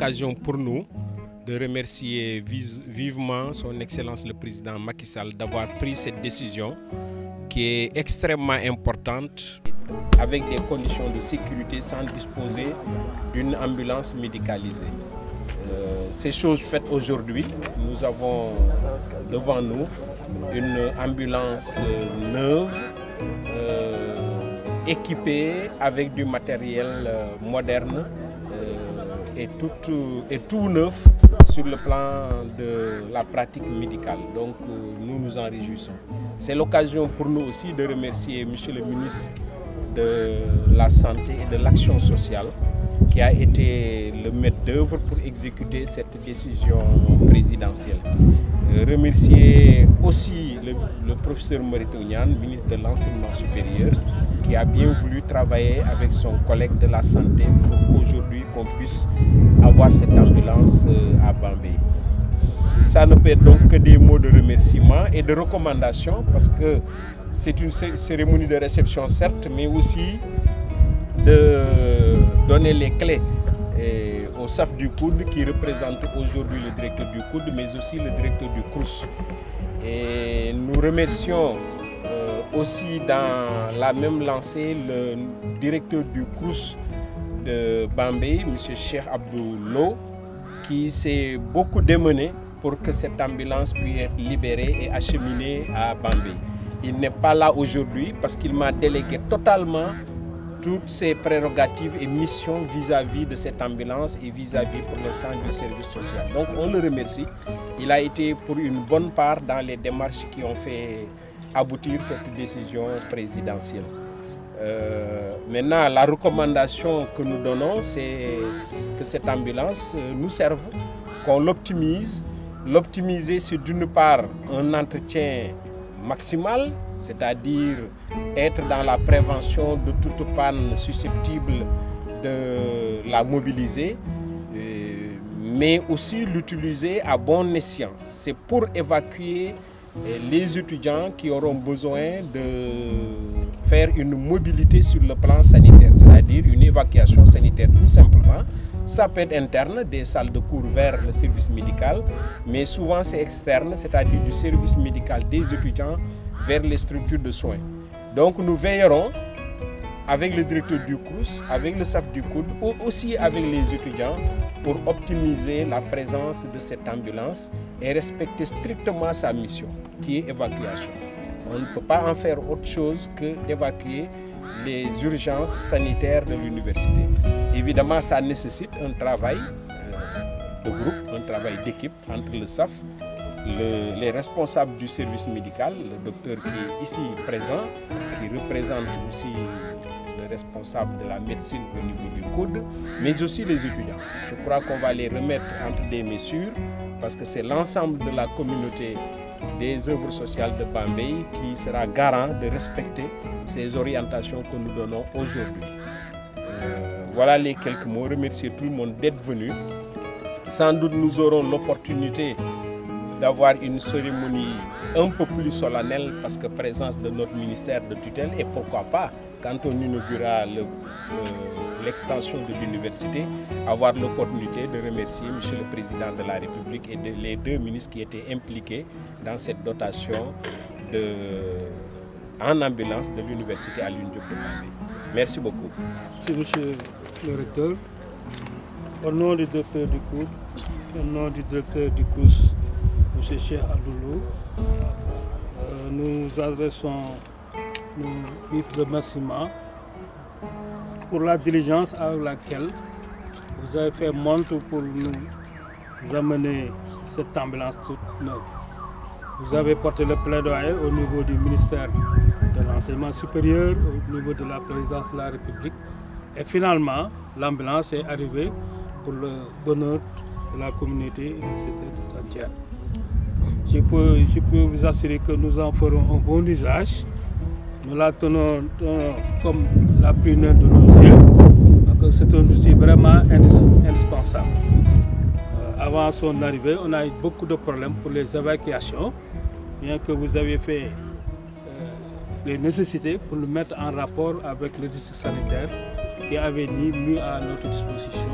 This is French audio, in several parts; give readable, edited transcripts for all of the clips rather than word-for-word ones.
l'occasion pour nous de remercier vivement son Excellence le Président Macky Sall d'avoir pris cette décision qui est extrêmement importante avec des conditions de sécurité sans disposer d'une ambulance médicalisée. Ces choses faites aujourd'hui, nous avons devant nous une ambulance neuve, équipée avec du matériel moderne et tout neuf sur le plan de la pratique médicale. Donc nous nous en réjouissons. C'est l'occasion pour nous aussi de remercier Monsieur le ministre de la Santé et de l'Action sociale qui a été le maître d'œuvre pour exécuter cette décision présidentielle. Remercier aussi le professeur Mary Teuw Niane, ministre de l'Enseignement supérieur, qui a bien voulu travailler avec son collègue de la santé pour qu'aujourd'hui qu'on puisse avoir cette ambulance à Bambey. Ça ne peut être donc que des mots de remerciement et de recommandation parce que c'est une cérémonie de réception certes, mais aussi de donner les clés au SAF du COUD qui représente aujourd'hui le directeur du COUD mais aussi le directeur du CROUS. Et nous remercions aussi dans la même lancée le directeur du CROUS de Bambey, M. Cheikh Abdou Lo, qui s'est beaucoup démené pour que cette ambulance puisse être libérée et acheminée à Bambey. Il n'est pas là aujourd'hui parce qu'il m'a délégué totalement toutes ses prérogatives et missions vis-à-vis de cette ambulance et vis-à-vis pour l'instant du service social. Donc on le remercie. Il a été pour une bonne part dans les démarches qui ont fait aboutir cette décision présidentielle. Maintenant, la recommandation que nous donnons, c'est que cette ambulance nous serve, qu'on l'optimise. L'optimiser, c'est d'une part un entretien maximal, c'est-à-dire être dans la prévention de toute panne susceptible de la mobiliser, mais aussi l'utiliser à bon escient. C'est pour évacuer les étudiants qui auront besoin de faire une mobilité sur le plan sanitaire, c'est-à-dire une évacuation sanitaire tout simplement. Ça peut être interne, des salles de cours vers le service médical, mais souvent c'est externe, c'est-à-dire du service médical des étudiants vers les structures de soins. Donc nous veillerons avec le directeur du CROUS, avec le SAF du COUD, ou aussi avec les étudiants pour optimiser la présence de cette ambulance et respecter strictement sa mission, qui est évacuation. On ne peut pas en faire autre chose que d'évacuer les urgences sanitaires de l'université. Évidemment, ça nécessite un travail de groupe, un travail d'équipe entre le SAF, les responsables du service médical, le docteur qui est ici présent, qui représente aussi le responsable de la médecine au niveau du COUD, mais aussi les étudiants. Je crois qu'on va les remettre entre des mains sûres parce que c'est l'ensemble de la communauté des œuvres sociales de Bambey qui sera garant de respecter ces orientations que nous donnons aujourd'hui. Voilà les quelques mots. Remercier tout le monde d'être venu. Sans doute nous aurons l'opportunité d'avoir une cérémonie un peu plus solennelle parce que présence de notre ministère de tutelle et pourquoi pas quand on inaugurera l'extension de l'université, avoir l'opportunité de remercier M. le Président de la République et les deux ministres qui étaient impliqués dans cette dotation en ambulance de l'université Alioune Diop de Bambey. Merci beaucoup. Merci M. le recteur. Au nom du directeur du COUD, au nom du directeur du CROUS, M. Cheikh Abdou Lo, nous adressons nos vifs remerciements pour la diligence avec laquelle vous avez fait montre pour nous amener cette ambulance toute neuve. Vous avez porté le plaidoyer au niveau du ministère de l'Enseignement supérieur, au niveau de la présidence de la République. Et finalement, l'ambulance est arrivée pour le bonheur de la communauté et de la société tout entière. Je peux vous assurer que nous en ferons un bon usage. Nous la tenons comme la plus neuve de nos yeux, parce que c'est un outil vraiment indispensable. Avant son arrivée, on a eu beaucoup de problèmes pour les évacuations, bien que vous avez fait les nécessités pour le mettre en rapport avec le district sanitaire qui avait mis à notre disposition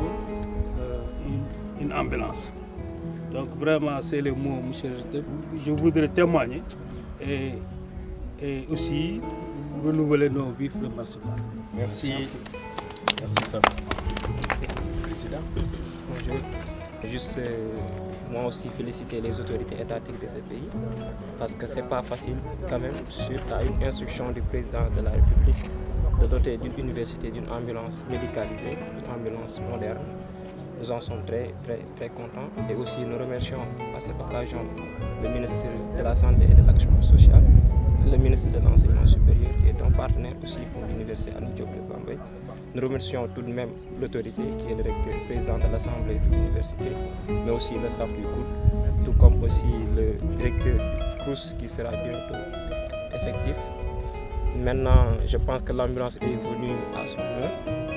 une ambulance. Donc vraiment, c'est les mots, monsieur le directeur. Je voudrais témoigner et aussi renouveler nos vifs remerciements. Merci. Merci, Sam. Président. Bonjour. Juste moi aussi féliciter les autorités étatiques de ce pays parce que c'est pas facile quand même suite à une instruction du président de la République de doter d'une université d'une ambulance médicalisée, une ambulance moderne. Nous en sommes très contents et aussi nous remercions à cette occasion le ministre de la Santé et de l'Action sociale, le ministre de l'Enseignement supérieur qui est un partenaire aussi pour l'Université Anta Diop de Bambey. Nous remercions tout de même l'autorité qui est le recteur, président de l'Assemblée de l'université, mais aussi le staff du COUD, tout comme aussi le directeur du CROUS qui sera bientôt effectif. Maintenant, je pense que l'ambulance est venue à son heure.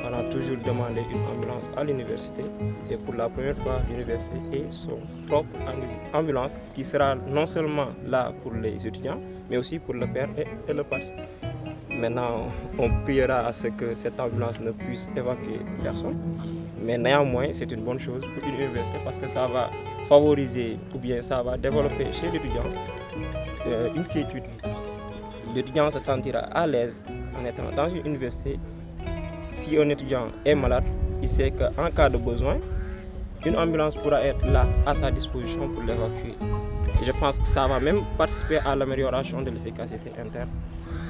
On a toujours demandé une ambulance à l'université et pour la première fois, l'université a son propre ambulance qui sera non seulement là pour les étudiants, mais aussi pour le père et le père. Maintenant, on priera à ce que cette ambulance ne puisse évacuer personne. Mais néanmoins, c'est une bonne chose pour une université parce que ça va favoriser ou bien ça va développer chez l'étudiant une quiétude. L'étudiant se sentira à l'aise en étant dans une université. Si un étudiant est malade, il sait qu'en cas de besoin, une ambulance pourra être là à sa disposition pour l'évacuer. Je pense que ça va même participer à l'amélioration de l'efficacité interne.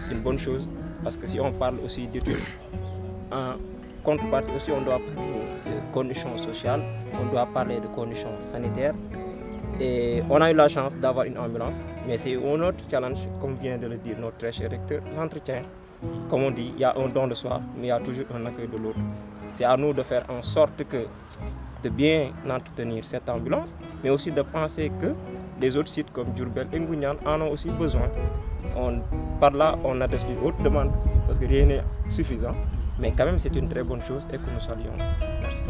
C'est une bonne chose parce que si on parle aussi d'études, en contrepartie aussi on doit parler de conditions sociales, on doit parler de conditions sanitaires. Et on a eu la chance d'avoir une ambulance, mais c'est un autre challenge, comme vient de le dire notre très cher recteur, l'entretien. Comme on dit, il y a un don de soi, mais il y a toujours un accueil de l'autre. C'est à nous de faire en sorte de bien entretenir cette ambulance, mais aussi de penser que les autres sites comme Diourbel et Ngoundiane en ont aussi besoin. Par là, on a une autre demande, parce que rien n'est suffisant, mais quand même c'est une très bonne chose et que nous saluons. Merci.